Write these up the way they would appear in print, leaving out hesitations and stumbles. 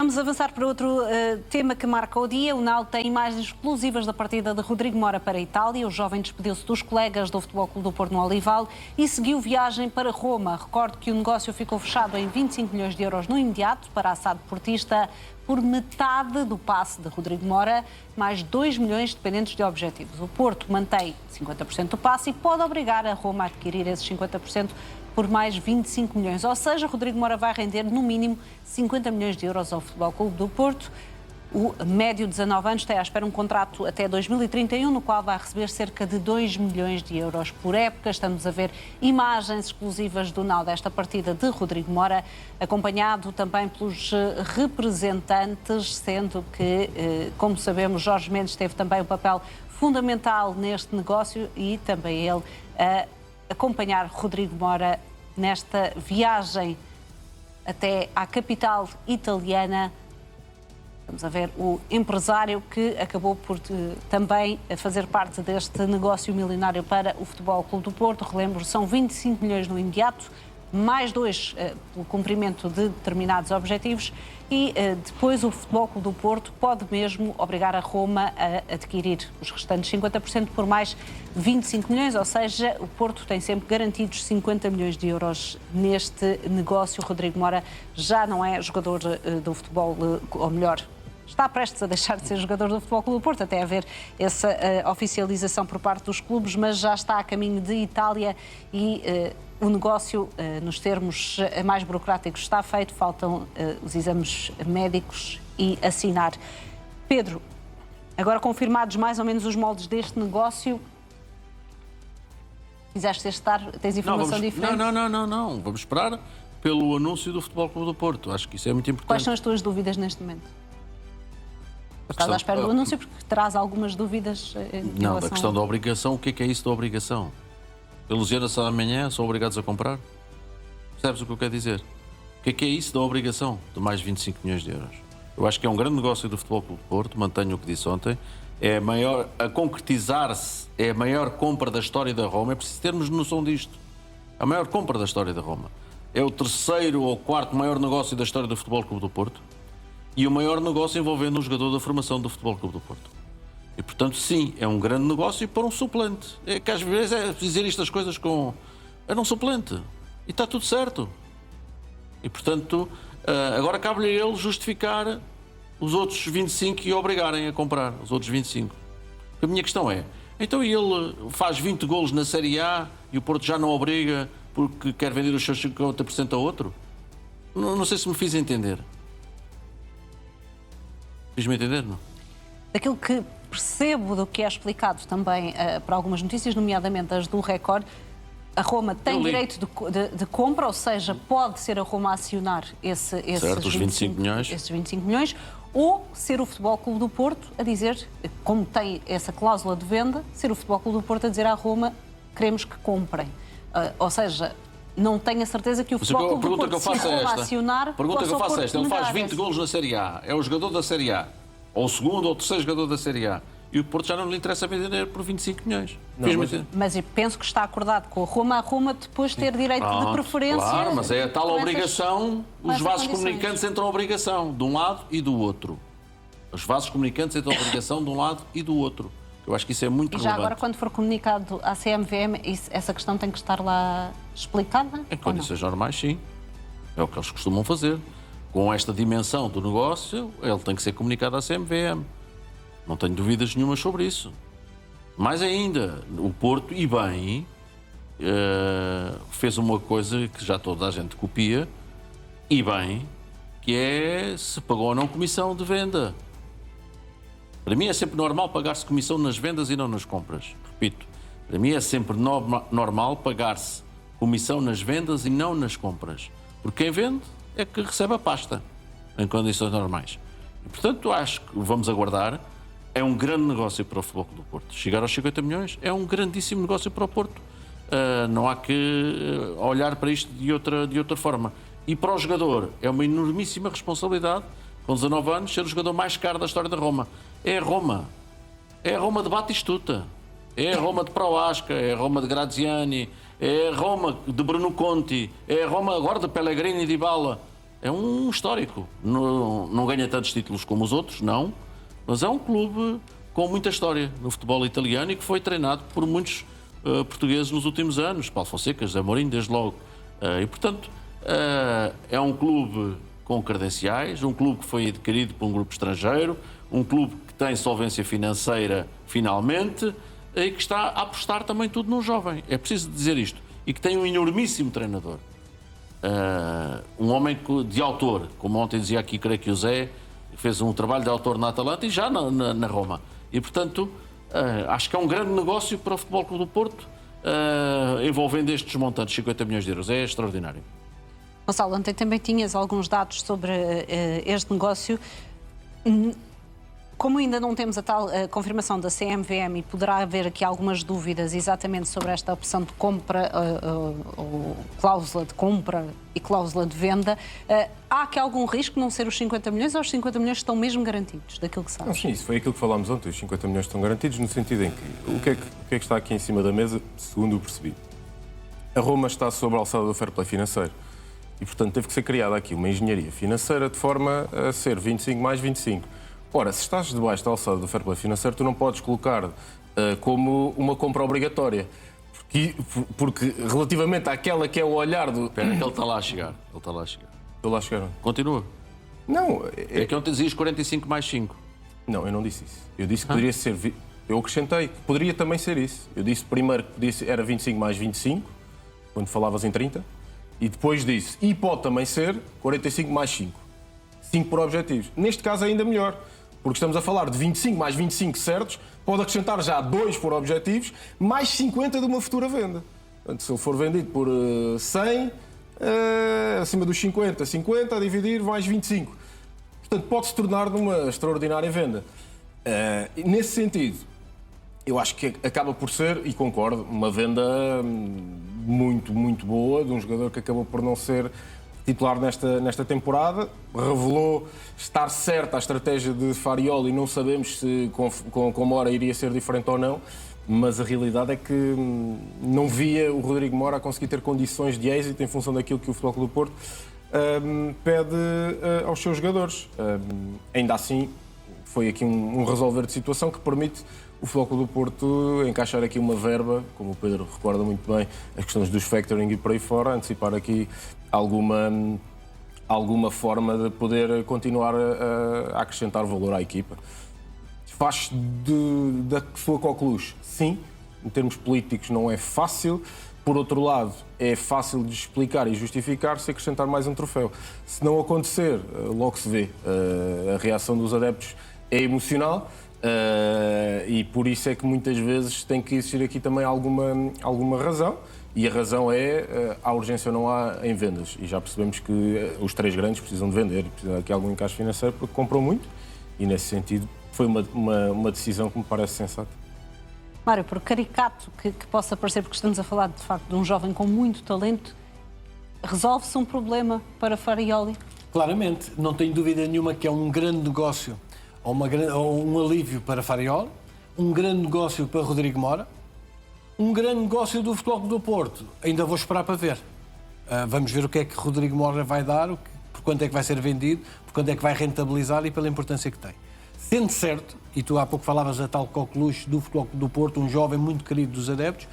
Vamos avançar para outro tema que marca o dia. O NAL tem imagens exclusivas da partida de Rodrigo Mora para a Itália. O jovem despediu-se dos colegas do Futebol Clube do Porto no Olival e seguiu viagem para Roma. Recordo que o negócio ficou fechado em 25 milhões de euros no imediato para a SAD Portista por metade do passe de Rodrigo Mora, mais 2 milhões dependentes de objetivos. O Porto mantém 50% do passe e pode obrigar a Roma a adquirir esses 50% por mais 25 milhões. Ou seja, Rodrigo Mora vai render, no mínimo, 50 milhões de euros ao Futebol Clube do Porto. O médio de 19 anos tem à espera um contrato até 2031, no qual vai receber cerca de 2 milhões de euros por época. Estamos a ver imagens exclusivas do NAL desta partida de Rodrigo Mora, acompanhado também pelos representantes, sendo que, como sabemos, Jorge Mendes teve também um papel fundamental neste negócio e também ele a acompanhar Rodrigo Mora nesta viagem até à capital italiana. Vamos a ver o empresário que acabou por também fazer parte deste negócio milionário para o Futebol Clube do Porto. Relembro, são 25 milhões no imediato, mais 2 pelo cumprimento de determinados objetivos e depois o Futebol Clube do Porto pode mesmo obrigar a Roma a adquirir os restantes 50% por mais 25 milhões, ou seja, o Porto tem sempre garantidos 50 milhões de euros neste negócio. Rodrigo Mora já não é jogador do futebol, ou melhor, está prestes a deixar de ser jogador do Futebol Clube do Porto, até haver essa oficialização por parte dos clubes, mas já está a caminho de Itália e o negócio, nos termos mais burocráticos, está feito, faltam os exames médicos e assinar. Pedro, agora confirmados mais ou menos os moldes deste negócio, quiseste estar, tens informação diferente? Não. Vamos esperar pelo anúncio do Futebol Clube do Porto. Acho que isso é muito importante. Quais são as tuas dúvidas neste momento? Estás à espera do anúncio porque traz algumas dúvidas em Não, da questão da obrigação. O que é isso da obrigação? Eles eram amanhã, são obrigados a comprar? Percebes o que eu quero dizer? O que é isso da obrigação de mais 25 milhões de euros? Eu acho que é um grande negócio do Futebol Clube do Porto, mantenho o que disse ontem. É a maior, a concretizar-se, é a maior compra da história da Roma. É preciso termos noção disto. A maior compra da história da Roma. É o terceiro ou quarto maior negócio da história do Futebol Clube do Porto e o maior negócio envolvendo um jogador da formação do Futebol Clube do Porto. E, portanto, sim, é um grande negócio para um suplente. É que às vezes é dizer estas coisas com... Era um suplente. E está tudo certo. E, portanto, agora cabe-lhe a ele justificar os outros 25 e obrigarem a comprar os outros 25. A minha questão é, então ele faz 20 golos na Série A e o Porto já não obriga porque quer vender os seus 50% a outro? Não sei se me fiz entender. Fiz-me entender, não? Daquilo que percebo do que é explicado também para algumas notícias, nomeadamente as do Record, a Roma tem direito de compra, ou seja, pode ser a Roma a acionar esses 25 milhões, ou ser o Futebol Clube do Porto a dizer, como tem essa cláusula de venda, ser o Futebol Clube do Porto a dizer à Roma, queremos que comprem. Ou seja, não tenho a certeza que o Futebol Clube do Porto se acionar... Pergunta que eu faço é esta, ele faz 20 golos na Série A, é o jogador da Série A, ou o segundo ou o terceiro jogador da Série A, e o Porto já não lhe interessa vender por 25 milhões. Mas eu penso que está acordado com a Roma depois ter direito de preferência... Claro, mas é a tal obrigação, os vasos comunicantes entram a obrigação de um lado e do outro. Os vasos comunicantes entram a obrigação de um lado e do outro. Eu acho que isso é muito relevante. E já agora, quando for comunicado à CMVM, essa questão tem que estar lá explicada? Em condições normais, sim. É o que eles costumam fazer. Com esta dimensão do negócio, ele tem que ser comunicado à CMVM. Não tenho dúvidas nenhumas sobre isso. Mais ainda, o Porto, e bem, fez uma coisa que já toda a gente copia, e bem, que é se pagou ou não comissão de venda. Para mim é sempre normal pagar-se comissão nas vendas e não nas compras. Repito, para mim é sempre normal pagar-se comissão nas vendas e não nas compras. Porque quem vende é que recebe a pasta, em condições normais. E, portanto, acho que vamos aguardar. É um grande negócio para o Futebol Clube do Porto. Chegar aos 50 milhões é um grandíssimo negócio para o Porto. Não há que olhar para isto de outra forma. E para o jogador é uma enormíssima responsabilidade, com 19 anos, ser o jogador mais caro da história da Roma. É a Roma. É a Roma de Batistuta. É a Roma de Proasca. É a Roma de Graziani. É a Roma de Bruno Conti. É a Roma agora de Pellegrini e Dybala. é um histórico. Não ganha tantos títulos como os outros, não, mas é um clube com muita história no futebol italiano e que foi treinado por muitos portugueses nos últimos anos. Paulo Fonseca, José Mourinho, desde logo. E, portanto, é um clube com credenciais, um clube que foi adquirido por um grupo estrangeiro, um clube que tem solvência financeira finalmente e que está a apostar também tudo num jovem. É preciso dizer isto. E que tem um enormíssimo treinador. Um homem de autor, como ontem dizia aqui, creio que o Zé, fez um trabalho de autor na Atalanta e já na Roma. E, portanto, acho que é um grande negócio para o Futebol Clube do Porto, envolvendo estes montantes, 50 milhões de euros. É extraordinário. Gonçalo, ontem também tinhas alguns dados sobre este negócio. Como ainda não temos a tal confirmação da CMVM e poderá haver aqui algumas dúvidas exatamente sobre esta opção de compra, ou cláusula de compra e cláusula de venda, há aqui algum risco de não ser os 50 milhões ou os 50 milhões estão mesmo garantidos, daquilo que sabes? Sim, isso foi aquilo que falámos ontem, os 50 milhões estão garantidos, no sentido em que o que é que está aqui em cima da mesa, segundo o percebi? A Roma está sob a alçada do fair play financeiro e, portanto, teve que ser criada aqui uma engenharia financeira de forma a ser 25 mais 25. Ora, se estás debaixo da alçada do fair play financeiro, tu não podes colocar como uma compra obrigatória. Porque relativamente àquela que é o olhar do... Espera, que ele está lá a chegar. Estou lá a chegar. Continua. Não, É que ontem dizias 45 mais 5. Não, eu não disse isso. Eu disse que poderia ser... Eu acrescentei que poderia também ser isso. Eu disse primeiro que era 25 mais 25, quando falavas em 30, e depois disse, e pode também ser 45 mais 5. 5 por objetivos. Neste caso é ainda melhor, porque estamos a falar de 25 mais 25 certos, pode acrescentar já 2 por objetivos, mais 50 de uma futura venda. Portanto, se ele for vendido por 100, acima dos 50, 50 a dividir mais 25. Portanto, pode-se tornar numa extraordinária venda. Nesse sentido, eu acho que acaba por ser, e concordo, uma venda muito, muito boa de um jogador que acabou por não ser titular nesta temporada. Revelou estar certa a estratégia de Farioli, não sabemos se com Mora iria ser diferente ou não, mas a realidade é que não via o Rodrigo Mora a conseguir ter condições de êxito em função daquilo que o Futebol Clube do Porto pede aos seus jogadores. Ainda assim, foi aqui um resolver de situação que permite o Futebol Clube do Porto encaixar aqui uma verba, como o Pedro recorda muito bem, as questões dos factoring e por aí fora, antecipar aqui alguma forma de poder continuar a acrescentar valor à equipa. Faz da sua coqueluche, sim, em termos políticos não é fácil, por outro lado é fácil de explicar e justificar se acrescentar mais um troféu. Se não acontecer, logo se vê, a reação dos adeptos é emocional. E por isso é que muitas vezes tem que existir aqui também alguma razão, e a razão é há urgência ou não há em vendas, e já percebemos que os três grandes precisam de vender, precisam aqui de algum encaixe financeiro porque compram muito, e nesse sentido foi uma decisão que me parece sensata. Mário, por caricato que possa parecer, porque estamos a falar de facto de um jovem com muito talento, resolve-se um problema para Farioli? Claramente, não tenho dúvida nenhuma que é um grande negócio ou um alívio para Farioli, um grande negócio para Rodrigo Mora, um grande negócio do Futebol Clube do Porto. Ainda vou esperar para ver. Vamos ver o que é que Rodrigo Mora vai dar, por quanto é que vai ser vendido, por quanto é que vai rentabilizar e pela importância que tem. Sendo certo, e tu há pouco falavas da tal coqueluche do Futebol Clube do Porto, um jovem muito querido dos adeptos,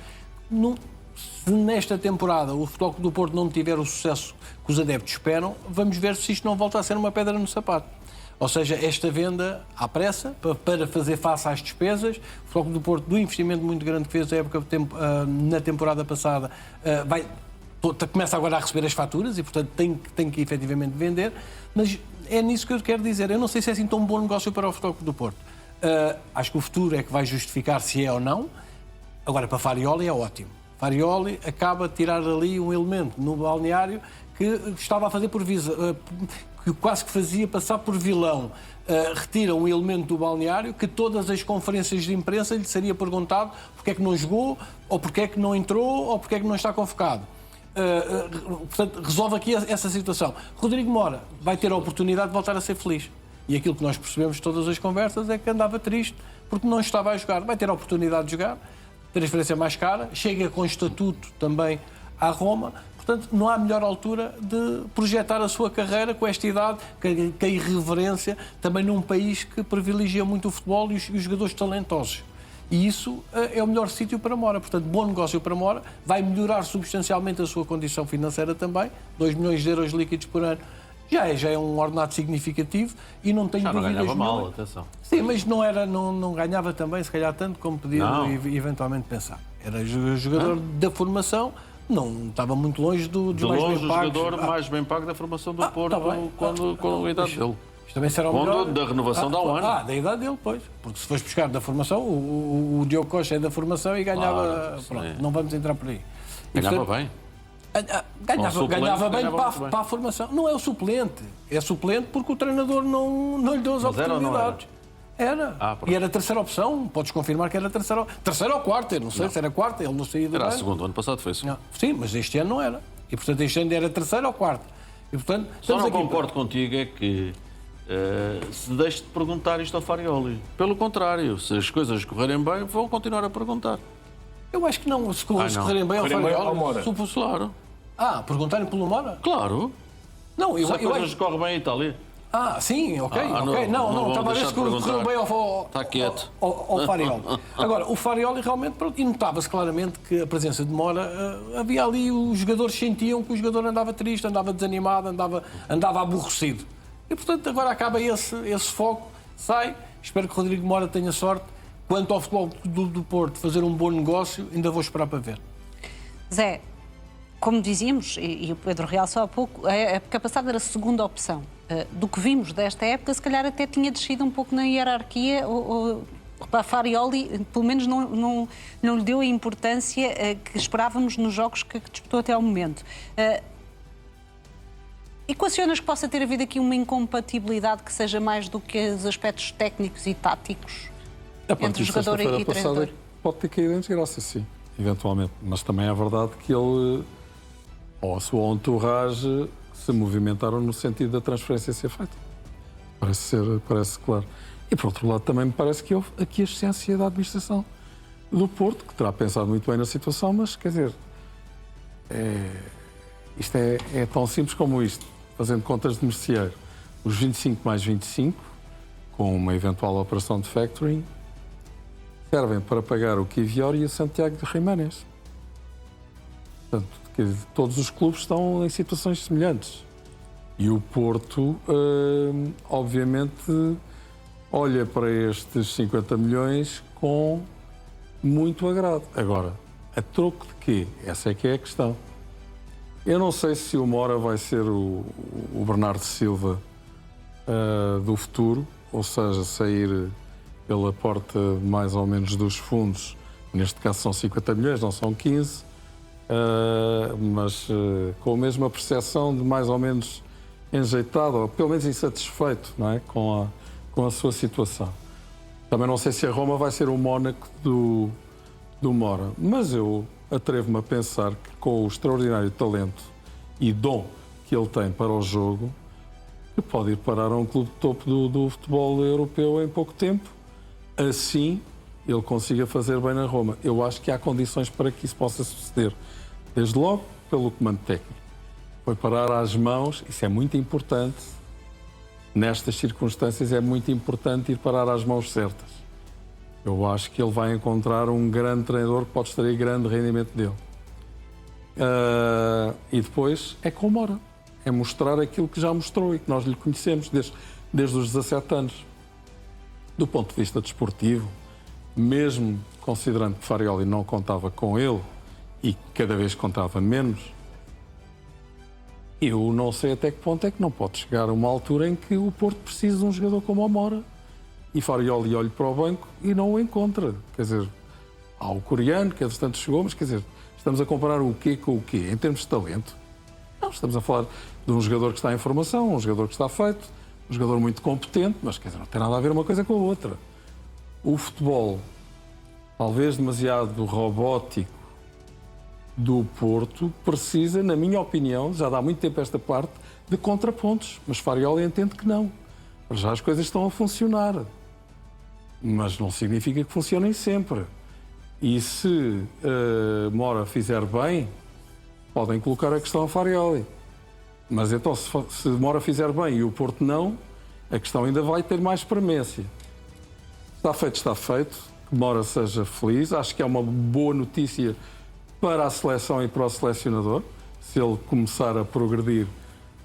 se nesta temporada o Futebol Clube do Porto não tiver o sucesso que os adeptos esperam, vamos ver se isto não volta a ser uma pedra no sapato. Ou seja, esta venda à pressa, para fazer face às despesas, o Futebol Clube do Porto, do investimento muito grande que fez na temporada passada, começa agora a receber as faturas e, portanto, tem que efetivamente vender. Mas é nisso que eu quero dizer. Eu não sei se é assim tão bom negócio para o Futebol Clube do Porto. Acho que o futuro é que vai justificar se é ou não. Agora, para Farioli é ótimo. Farioli acaba de tirar ali um elemento no balneário que estava a fazer que quase que fazia passar por vilão. Retira um elemento do balneário que todas as conferências de imprensa lhe seria perguntado porque é que não jogou, ou porque é que não entrou, ou porque é que não está convocado. Portanto, resolve aqui essa situação. Rodrigo Mora vai ter a oportunidade de voltar a ser feliz. E aquilo que nós percebemos de todas as conversas é que andava triste porque não estava a jogar. Vai ter a oportunidade de jogar, transferência mais cara, chega com estatuto também à Roma. Portanto, não há melhor altura de projetar a sua carreira com esta idade, com a irreverência, também num país que privilegia muito o futebol e os jogadores talentosos. E isso é o melhor sítio para Mora. Portanto, bom negócio para Mora, vai melhorar substancialmente a sua condição financeira também, 2 milhões de euros líquidos por ano. Já é um ordenado significativo e não tenho Já não dúvidas ganhava mal, nenhuma. atenção. Sim, mas não ganhava também, se calhar, tanto como podia eventualmente pensar. Era jogador da formação, não estava muito longe dos De mais longe, bem o pagos. jogador mais bem pago da formação do Porto tá bem. com a idade dele. Isto também será o Quando melhor. da renovação dá um ano. Da idade dele, pois. Porque se fores buscar da formação, o Diogo Costa é da formação e ganhava... Claro, pronto, sim. não vamos entrar por aí. E, Ganhava portanto, bem. Ganhava bem ganhava muito bem. para a formação. Não é o suplente. É suplente porque o treinador não lhe deu as Mas era ou não oportunidades. Era. pronto. E era a terceira opção. Podes confirmar que era a terceira ou quarta. Eu não sei se era a quarta. Ele não saía do Era a banco. segunda, o ano passado foi isso. Não. Sim, mas este ano não era. E, portanto, este ano era a terceira ou quarta. E, portanto, Só estamos não aqui concordo contigo é que se deixe de perguntar isto ao Farioli. Pelo contrário, se as coisas correrem bem, vão continuar a perguntar. Eu acho que não. Se não. correrem bem ao Correrem bem ao Farioli... Mora. Claro, Perguntarem pelo Mora? claro. Não, eu Se as acho... coisas correm bem em Itália. Sim, ok. Não Não, vamos estava a ver deixar se de perguntar. correu bem Está quieto. ao Farioli. Agora, o Farioli realmente, pronto, e notava-se claramente que a presença de Mora, havia ali, os jogadores sentiam que o jogador andava triste, andava desanimado, andava aborrecido. E, portanto, agora acaba esse foco, sai. Espero que o Rodrigo Mora tenha sorte. Quanto ao futebol do Porto fazer um bom negócio, ainda vou esperar para ver. Zé, como dizíamos, e o Pedro realçou há pouco, a época passada era a segunda opção. Do que vimos desta época, se calhar até tinha descido um pouco na hierarquia. Para Farioli, pelo menos não lhe deu a importância que esperávamos nos jogos que disputou até ao momento. Equacionas que possa ter havido aqui uma incompatibilidade que seja mais do que os aspectos técnicos e táticos entre jogador e treinador? Pode ter caído em desgraça, sim, eventualmente. Mas também é verdade que ele, ou a sua entourage, se movimentaram no sentido da transferência ser feita. Parece claro. E, por outro lado, também me parece que houve aqui a essência da administração do Porto, que terá pensado muito bem na situação, mas, quer dizer, isto é tão simples como isto, fazendo contas de merceeiro. Os 25 mais 25, com uma eventual operação de factoring, servem para pagar o Kivior e o Santiago de Jiménez. Portanto, quer dizer, todos os clubes estão em situações semelhantes. E o Porto, obviamente, olha para estes 50 milhões com muito agrado. Agora, a troco de quê? Essa é que é a questão. Eu não sei se o Mora vai ser o Bernardo Silva do futuro, ou seja, sair pela porta mais ou menos dos fundos. Neste caso são 50 milhões, não são 15, mas com a mesma percepção de mais ou menos enjeitado, ou pelo menos insatisfeito, não é? com a sua situação. Também não sei se a Roma vai ser o Mónaco do Mora, mas eu atrevo-me a pensar que com o extraordinário talento e dom que ele tem para o jogo, que pode ir parar a um clube de topo do futebol europeu em pouco tempo, assim ele consiga fazer bem na Roma. Eu acho que há condições para que isso possa suceder. Desde logo, pelo comando técnico. Foi parar às mãos, isso é muito importante. Nestas circunstâncias é muito importante ir parar às mãos certas. Eu acho que ele vai encontrar um grande treinador que pode extrair grande rendimento dele. E depois é com o Mora. É mostrar aquilo que já mostrou e que nós lhe conhecemos desde os 17 anos. Do ponto de vista desportivo, mesmo considerando que Farioli não contava com ele e cada vez contava menos, eu não sei até que ponto é que não pode chegar a uma altura em que o Porto precisa de um jogador como o Mora e Farioli olha para o banco e não o encontra. Quer dizer, há o coreano que entretanto chegou, mas quer dizer, estamos a comparar o quê com o quê? Em termos de talento? Não, estamos a falar de um jogador que está em formação, um jogador que está feito, um jogador muito competente, mas quer dizer, não tem nada a ver uma coisa com a outra. O futebol, talvez demasiado robótico, do Porto, precisa, na minha opinião, já dá muito tempo esta parte, de contrapontos. Mas Farioli entende que não. Já as coisas estão a funcionar. Mas não significa que funcionem sempre. E se Mora fizer bem, podem colocar a questão a Farioli. Mas então, se Mora fizer bem e o Porto não, a questão ainda vai ter mais premência. Está feito, está feito. Que Mora seja feliz. Acho que é uma boa notícia para a seleção e para o selecionador, se ele começar a progredir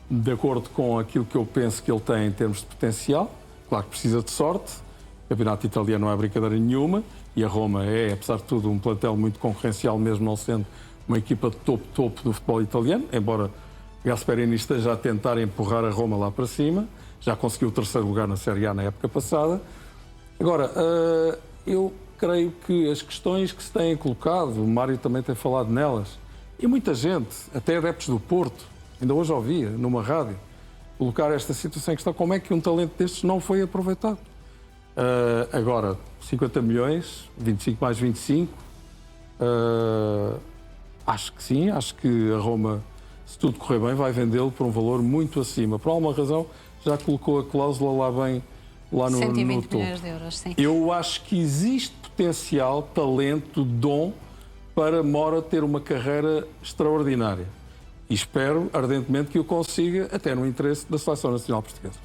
de acordo com aquilo que eu penso que ele tem em termos de potencial. Claro que precisa de sorte. O campeonato italiano não é brincadeira nenhuma e a Roma é, apesar de tudo, um plantel muito concorrencial, mesmo não sendo uma equipa de topo do futebol italiano, embora Gasperini esteja a tentar empurrar a Roma lá para cima. Já conseguiu o 3º lugar na Série A na época passada. Agora, eu creio que as questões que se têm colocado, o Mário também tem falado nelas, e muita gente, até adeptos do Porto, ainda hoje ouvia numa rádio, colocar esta situação em questão, como é que um talento destes não foi aproveitado. Agora, 50 milhões, 25 mais 25, acho que sim, acho que a Roma, se tudo correr bem, vai vendê-lo por um valor muito acima. Por alguma razão, já colocou a cláusula lá bem, lá no 120 topo. milhões de euros, sim. Eu acho que existe potencial, talento, dom para Mora ter uma carreira extraordinária. E espero ardentemente que o consiga, até no interesse da Seleção Nacional Portuguesa.